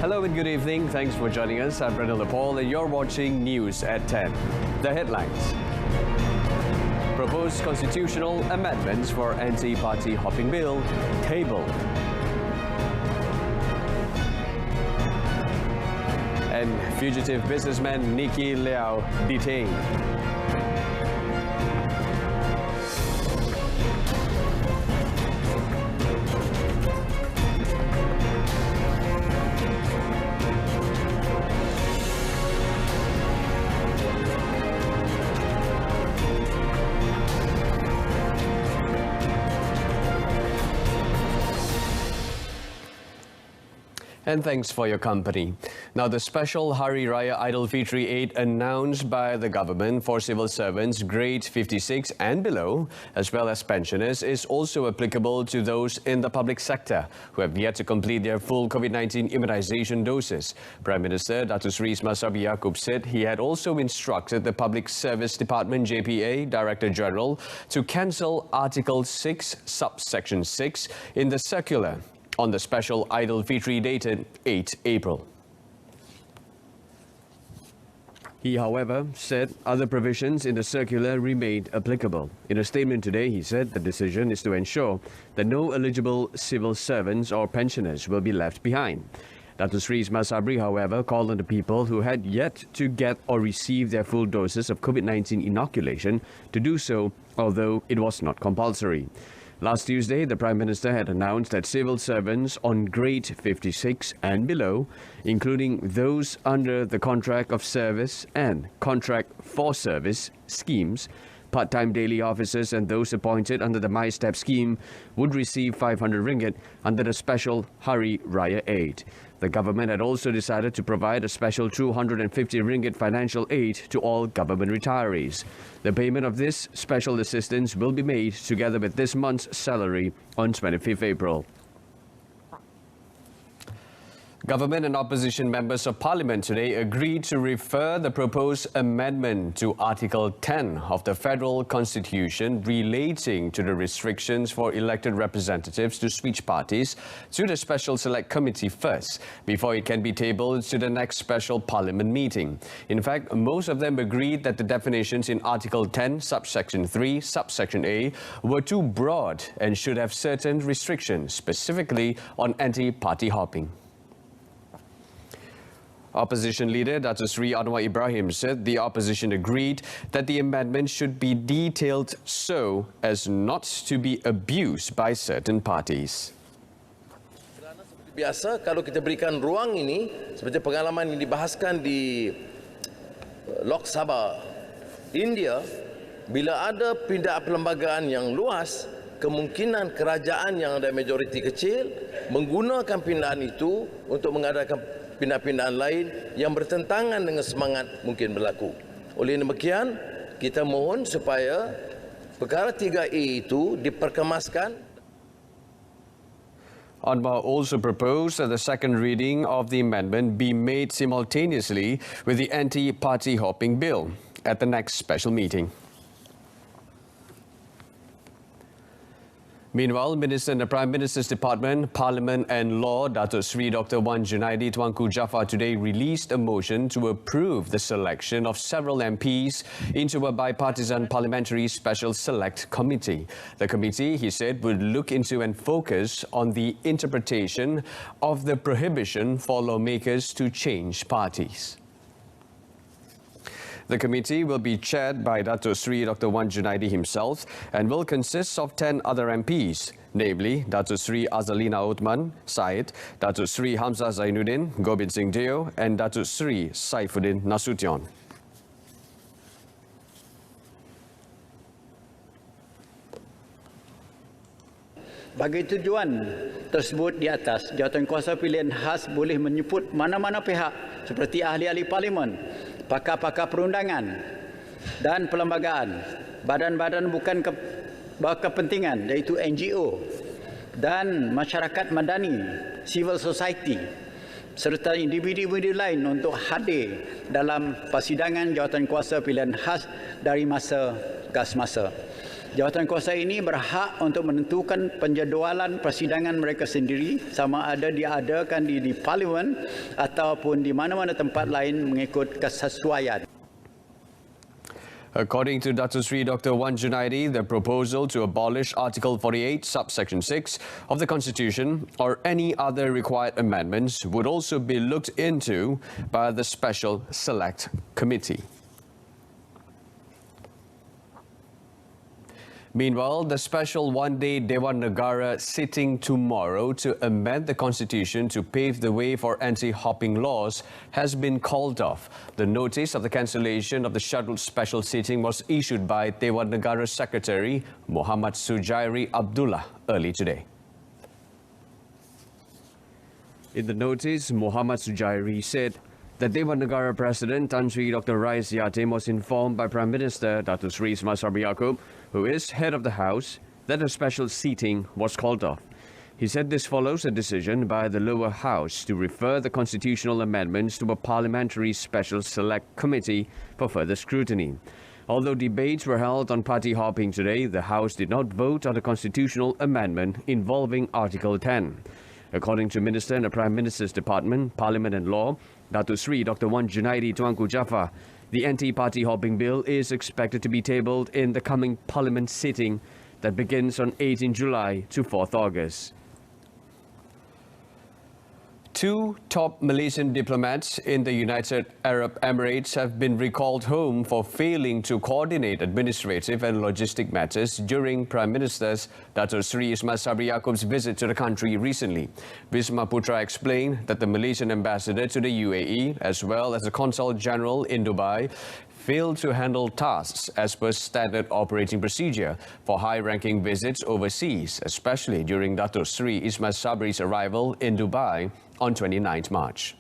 Hello and good evening. Thanks for joining us. I'm Brendan Lepol and you're watching News at 10. The headlines. Proposed constitutional amendments for anti-party hopping bill tabled. And fugitive businessman Nicky Liao detained. And thanks for your company. Now, the special Hari Raya Aidilfitri Aid announced by the government for civil servants grade 56 and below, as well as pensioners, is also applicable to those in the public sector who have yet to complete their full COVID-19 immunization doses. Prime Minister Datuk Seri Semasa Yaakob said he had also instructed the Public Service Department JPA Director General to cancel Article 6, subsection 6 in the circular on the special Aidilfitri dated 8 April. He, however, said other provisions in the circular remained applicable. In a statement today, he said the decision is to ensure that no eligible civil servants or pensioners will be left behind. Datuk Seri Ismail Sabri, however, called on the people who had yet to get or receive their full doses of COVID-19 inoculation to do so, although it was not compulsory. Last Tuesday, the Prime Minister had announced that civil servants on grade 56 and below, including those under the Contract of Service and Contract for Service schemes, part-time daily officers and those appointed under the My Step scheme would receive 500 ringgit under the special Hari Raya Aid. The government had also decided to provide a special 250 ringgit financial aid to all government retirees. The payment of this special assistance will be made together with this month's salary on 25th April. Government and opposition members of parliament today agreed to refer the proposed amendment to Article 10 of the Federal Constitution relating to the restrictions for elected representatives to switch parties to the Special Select Committee first, before it can be tabled to the next special parliament meeting. In fact, most of them agreed that the definitions in Article 10, subsection 3, subsection A were too broad and should have certain restrictions, specifically on anti-party hopping. Opposition leader Datuk Seri Anwar Ibrahim said the opposition agreed that the amendment should be detailed so as not to be abused by certain parties. Kerana seperti biasa, kalau kita berikan ruang ini, seperti pengalaman yang dibahaskan di Lok Sabha, India, bila ada pindah perlembagaan yang luas, kemungkinan kerajaan yang ada majoriti kecil menggunakan pindahan itu untuk mengadakan pindah-pindahan lain yang bertentangan dengan semangat mungkin berlaku. Oleh demikian, kita mohon supaya perkara 3A itu diperkemaskan. Anwar also proposed that the second reading of the amendment be made simultaneously with the anti-party hopping bill at the next special meeting. Meanwhile, Minister in the Prime Minister's Department, Parliament and Law, Datuk Seri Dr. Wan Junaidi Tuanku Jaafar today released a motion to approve the selection of several MPs into a bipartisan parliamentary special select committee. The committee, he said, would look into and focus on the interpretation of the prohibition for lawmakers to change parties. The committee will be chaired by Datuk Seri Dr. Wan Junaidi himself and will consist of 10 other MPs, namely Datuk Seri Azalina Uthman Said, Datuk Seri Hamzah Zainuddin, Gobind Singh Deo and Datuk Seri Saifuddin Nasution. Bagi tujuan tersebut di atas, jawatankuasa pilihan khas boleh menyebut mana-mana pihak seperti ahli-ahli parlimen, pakar-pakar perundangan dan perlembagaan, badan-badan bukan berkepentingan iaitu NGO dan masyarakat madani, civil society serta individu-individu lain untuk hadir dalam persidangan jawatankuasa pilihan khas dari masa ke masa. Jawatankuasa ini berhak untuk menentukan penjadualan persidangan mereka sendiri, sama ada diadakan di Parlimen ataupun di mana-mana tempat lain mengikut kesesuaian. According to Datuk Seri Dr. Wan Junaidi, the proposal to abolish Article 48, subsection 6 of the Constitution or any other required amendments would also be looked into by the Special Select Committee. Meanwhile, the special one-day Dewan Negara sitting tomorrow to amend the constitution to pave the way for anti-hopping laws has been called off. The notice of the cancellation of the scheduled special sitting was issued by Dewan Negara Secretary Muhammad Sujairi Abdullah early today. In the notice, Muhammad Sujairi said that Dewan Negara President Tan Sri Dr. Rais Yatim was informed by Prime Minister Datuk Seri Semasa, who is head of the House, that a special seating was called off. He said this follows a decision by the lower house to refer the constitutional amendments to a parliamentary special select committee for further scrutiny. Although debates were held on party hopping today, the House did not vote on the constitutional amendment involving Article 10. According to Minister in the Prime Minister's Department, Parliament and Law, Datuk Seri Dr. Wan Junaidi Tuanku Jaafar, the anti-party hopping bill is expected to be tabled in the coming Parliament sitting that begins on 18 July to 4th August. Two top Malaysian diplomats in the United Arab Emirates have been recalled home for failing to coordinate administrative and logistic matters during Prime Minister's Datuk Seri Ismail Sabri Yaakob's visit to the country recently. Wisma Putra explained that the Malaysian ambassador to the UAE, as well as the Consul General in Dubai, failed to handle tasks as per standard operating procedure for high-ranking visits overseas, especially during Datuk Seri Ismail Sabri's arrival in Dubai on 29 March.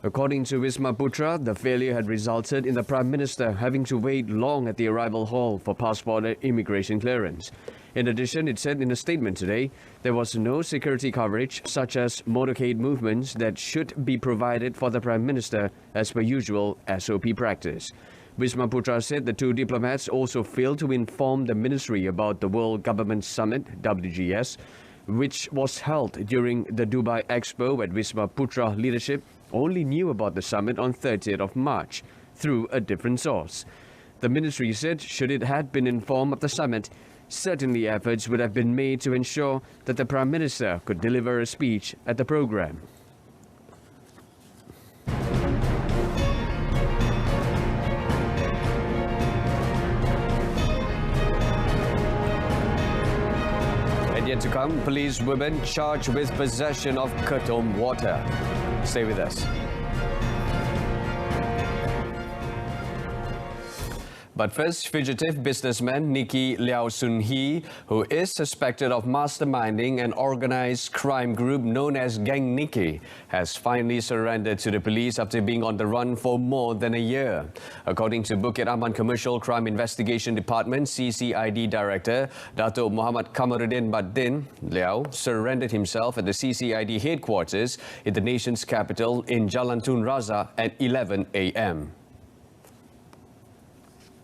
According to Wisma Putra, the failure had resulted in the Prime Minister having to wait long at the arrival hall for passport and immigration clearance. In addition, it said in a statement today, there was no security coverage such as motorcade movements that should be provided for the Prime Minister as per usual SOP practice. Wisma Putra said the two diplomats also failed to inform the ministry about the World Government Summit, WGS, which was held during the Dubai Expo at Wisma Putra leadership only knew about the summit on 30th of March through a different source. The ministry said should it had been informed of the summit, certainly efforts would have been made to ensure that the Prime Minister could deliver a speech at the program. And yet to come, police women charged with possession of ketum water. Stay with us. But first, fugitive businessman Nicky Liao Sun Hee, who is suspected of masterminding an organized crime group known as Gang Nicky, has finally surrendered to the police after being on the run for more than a year. According to Bukit Aman Commercial Crime Investigation Department CCID Director Datuk Muhammad Kamaruddin Baddin, Liao surrendered himself at the CCID headquarters in the nation's capital in Jalan Tun Razak at 11 a.m.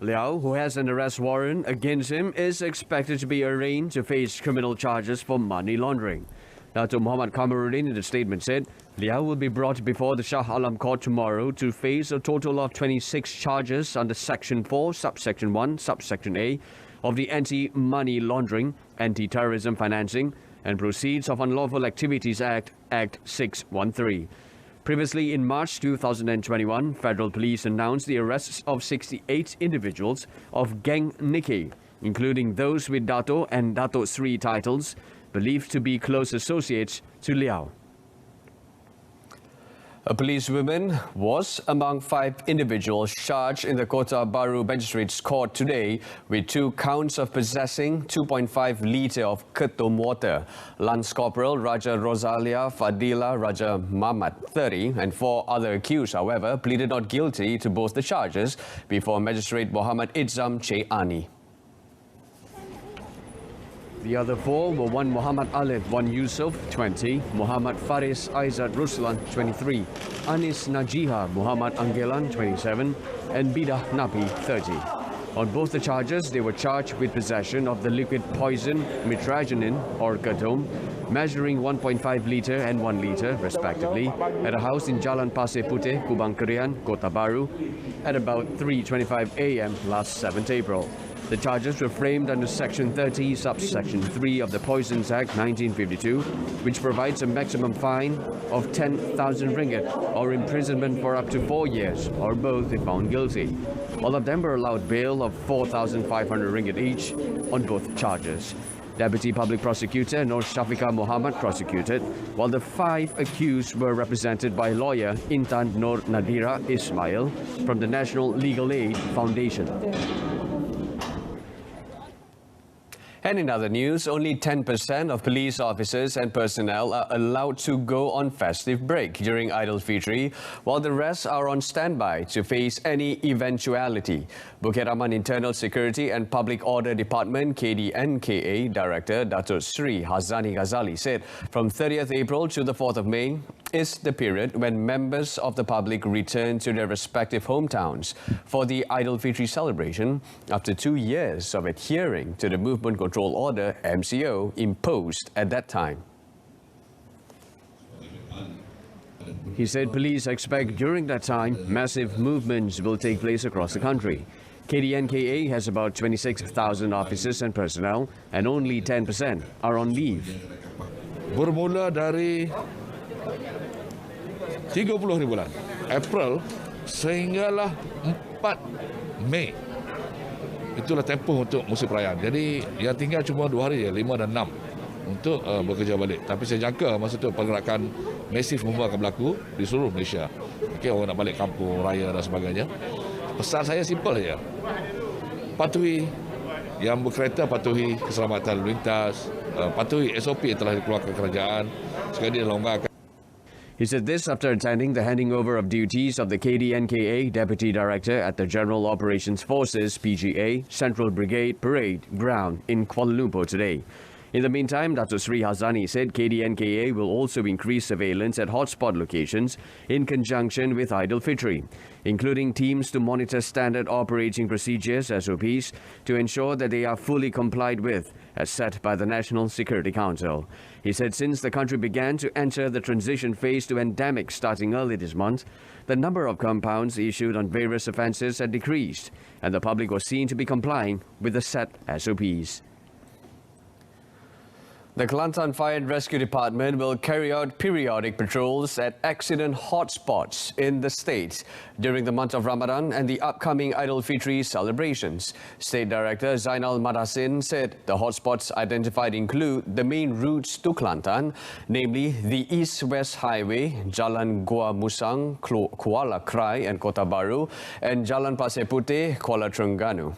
Liao, who has an arrest warrant against him, is expected to be arraigned to face criminal charges for money laundering. Datuk Muhammad Kamaruddin in the statement said, Liao will be brought before the Shah Alam Court tomorrow to face a total of 26 charges under Section 4, Subsection 1, Subsection A of the Anti-Money Laundering, Anti-Terrorism Financing and Proceeds of Unlawful Activities Act, Act 613. Previously, in March 2021, Federal Police announced the arrests of 68 individuals of Gang Nicky, including those with Dato and Dato Sri titles, believed to be close associates to Liao. A policewoman was among 5 individuals charged in the Kota Baru Magistrates Court today with 2 counts of possessing 2.5 litre of ketum water. Lance Corporal Raja Rosalia Fadila Raja Mamat, 30, and 4 other accused, however, pleaded not guilty to both the charges before Magistrate Muhammad Izzam Che Ani. The other 4 were one Muhammad Alif, one Yusuf, 20, Muhammad Faris Aizat Ruslan, 23, Anis Najiha Muhammad Angelan, 27, and Bidah Napi, 30. On both the charges, they were charged with possession of the liquid poison mitragynine or ketone, measuring 1.5 litre and 1 litre, respectively, at a house in Jalan Pasir Putih, Kubang Kerian, Kota Baru, at about 3:25 a.m. last 7th April. The charges were framed under Section 30, Subsection 3 of the Poisons Act 1952, which provides a maximum fine of 10,000 ringgit or imprisonment for up to 4 years, or both if found guilty. All of them were allowed bail of 4,500 ringgit each on both charges. Deputy Public Prosecutor Nur Shafiqah Muhammad prosecuted, while the 5 accused were represented by lawyer Intan Nur Nadira Ismail from the National Legal Aid Foundation. And in other news, only 10% of police officers and personnel are allowed to go on festive break during Aidilfitri, while the rest are on standby to face any eventuality. Bukit Aman Internal Security and Public Order Department KDNKA Director Datuk Sri Hazani Ghazali said from 30th April to the 4th of May is the period when members of the public return to their respective hometowns for the Aidilfitri celebration after 2 years of adhering to the Movement Control Order MCO imposed at that time. He said police expect during that time massive movements will take place across the country. KDNKA has about 26,000 officers and personnel and only 10% are on leave. Bermula dari 30 hari bulan April sehinggalah 4 Mei. Itulah tempoh untuk musim perayaan. Jadi yang tinggal cuma 2 hari, 5 dan 6 untuk bekerja balik. Tapi saya jangka masa itu pergerakan masif akan berlaku di seluruh Malaysia. Okay, orang nak balik kampung raya dan sebagainya. Pesan saya simple saja. Patuhi yang berkereta, patuhi keselamatan lalu lintas, patuhi SOP yang telah dikeluarkan kerajaan. Sekali dilonggarkan. He said this after attending the handing over of duties of the KDNKA Deputy Director at the General Operations Forces PGA Central Brigade Parade Ground in Kuala Lumpur today. In the meantime, Datuk Sri Hazani said KDNKA will also increase surveillance at hotspot locations in conjunction with Aidilfitri, including teams to monitor standard operating procedures SOPs to ensure that they are fully complied with, as set by the National Security Council. He said since the country began to enter the transition phase to endemic starting early this month, the number of compounds issued on various offences had decreased, and the public was seen to be complying with the set SOPs. The Kelantan Fire and Rescue Department will carry out periodic patrols at accident hotspots in the state during the month of Ramadan and the upcoming Aidilfitri celebrations. State Director Zainal Madasin said the hotspots identified include the main routes to Kelantan, namely the East-West Highway, Jalan Gua Musang, Kuala Krai and Kota Baru, and Jalan Pasir Putih, Kuala Terengganu.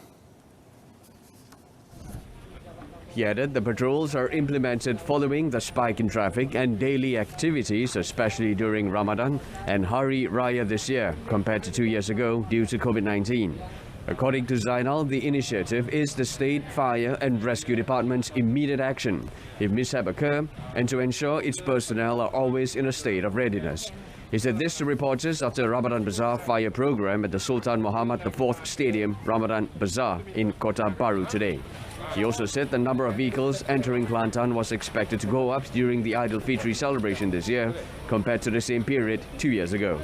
He added the patrols are implemented following the spike in traffic and daily activities, especially during Ramadan and Hari Raya this year, compared to 2 years ago due to COVID-19. According to Zainal, the initiative is the State Fire and Rescue Department's immediate action if mishap occur and to ensure its personnel are always in a state of readiness. He said this to reporters after Ramadan Bazaar fire program at the Sultan Muhammad IV Stadium Ramadan Bazaar in Kota Baru today. He also said the number of vehicles entering Kelantan was expected to go up during the Aidilfitri celebration this year compared to the same period 2 years ago.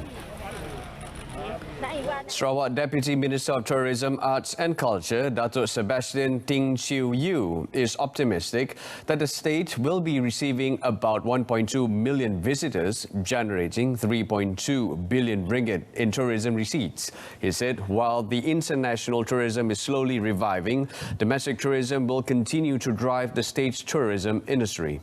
Sarawak Deputy Minister of Tourism, Arts and Culture, Datuk Sebastian Ting Chiu Yu, is optimistic that the state will be receiving about 1.2 million visitors, generating 3.2 billion ringgit in tourism receipts. He said while the international tourism is slowly reviving, domestic tourism will continue to drive the state's tourism industry.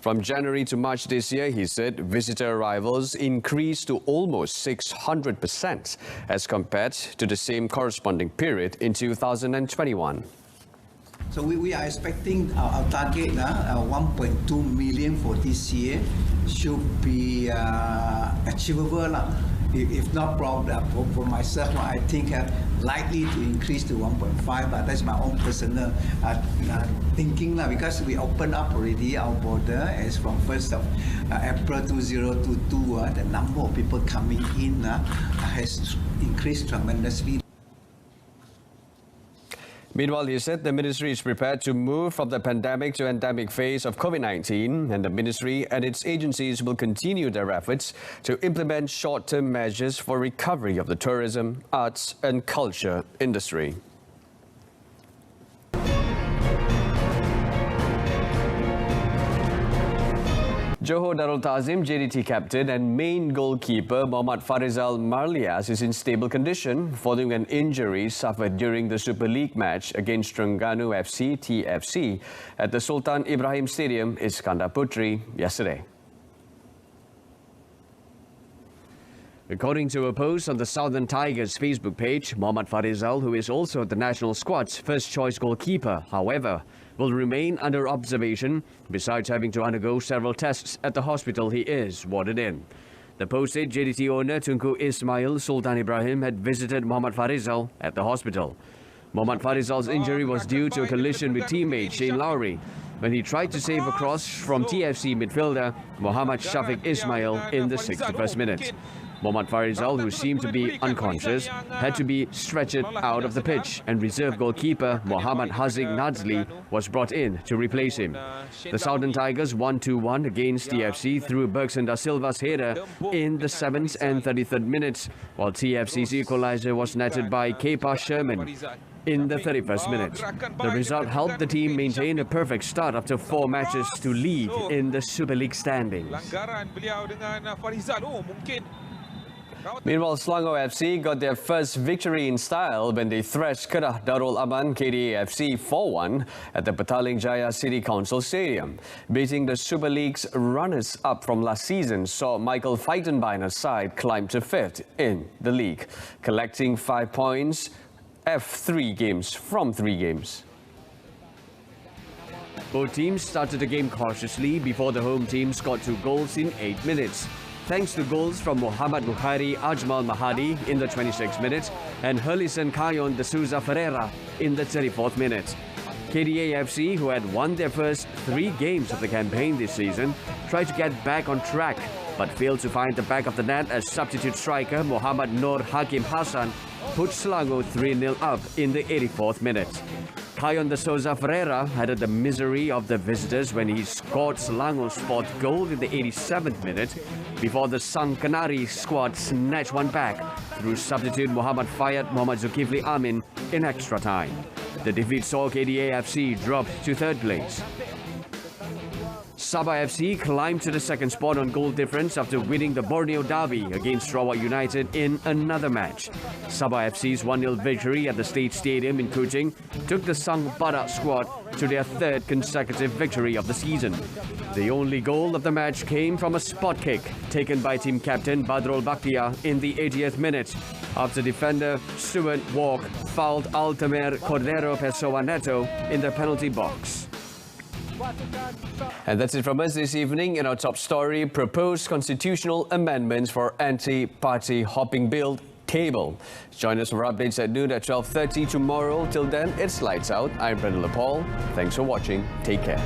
From January to March this year, he said, visitor arrivals increased to almost 600% as compared to the same corresponding period in 2021. So we are expecting our target, 1.2 million for this year, should be achievable. If not problem for myself, I think likely to increase to 1.5, but that's my own personal thinking because we opened up already our border as from 1st of April 2022. The number of people coming in has increased tremendously. Meanwhile, he said the ministry is prepared to move from the pandemic to endemic phase of COVID-19, and the ministry and its agencies will continue their efforts to implement short-term measures for recovery of the tourism, arts and culture industry. Johor Darul Ta'zim JDT captain and main goalkeeper Muhammad Farizal Marlias is in stable condition following an injury suffered during the Super League match against Terengganu FC TFC at the Sultan Ibrahim Stadium, Iskandar Putri, yesterday. According to a post on the Southern Tigers Facebook page, Muhammad Farizal, who is also the national squad's first-choice goalkeeper, however, will remain under observation besides having to undergo several tests at the hospital he is warded in. The post said JDT owner Tunku Ismail Sultan Ibrahim had visited Muhammad Farizal at the hospital. Muhammad Farizal's injury was due to a collision with teammate Shane Lowry when he tried to save a cross from TFC midfielder Muhammad Shafiq Ismail in the 61st minute. Muhammad Farizal, who seemed to be unconscious, had to be stretchered out of the pitch, and reserve goalkeeper Muhammad Haziq Nazli was brought in to replace him. The Southern Tigers won 2-1 against TFC through Bergson da Silva's header in the 7th and 33rd minutes, while TFC's equaliser was netted by Kepa Sherman in the 31st minute. The result helped the team maintain a perfect start after 4 matches to lead in the Super League standings. Meanwhile, Selangor FC got their first victory in style when they thrashed Kedah Darul Aman KDA FC 4-1 at the Petaling Jaya City Council Stadium. Beating the Super League's runners-up from last season saw Michael Feitenbeiner's side climb to 5th in the league, collecting 5 points F3 games from 3 games. Both teams started the game cautiously before the home team scored 2 goals in 8 minutes. Thanks to goals from Muhammad Bukhari Ajmal Mahadi in the 26th minute and Herlison Kayon de Souza Ferreira in the 34th minute. KDA FC, who had won their first 3 games of the campaign this season, tried to get back on track but failed to find the back of the net as substitute striker Muhammad Nur Hakim Hassan put Selangor 3-0 up in the 84th minute. Kayon de Souza Ferreira added the misery of the visitors when he scored Selangor's 4th goal in the 87th minute before the Sang Kenari squad snatched one back through substitute Muhammad Fayad Muhammad Zulkifli Amin in extra time. The defeat saw KDA FC drop to 3rd place. Sabah FC climbed to the 2nd spot on goal difference after winning the Borneo Derby against Sarawak United in another match. Sabah FC's 1-0 victory at the State Stadium in Kuching took the Sang Badak squad to their 3rd consecutive victory of the season. The only goal of the match came from a spot kick taken by team captain Badrul Bakhtia in the 80th minute after defender Stuart Walk fouled Altamer Cordero Pessoa Neto in the penalty box. And that's it from us this evening in our top story: proposed constitutional amendments for anti-party hopping bill table. Join us for updates at noon at 12:30 tomorrow. Till then, it's lights out. I'm Brendan Lepal. Thanks for watching. Take care.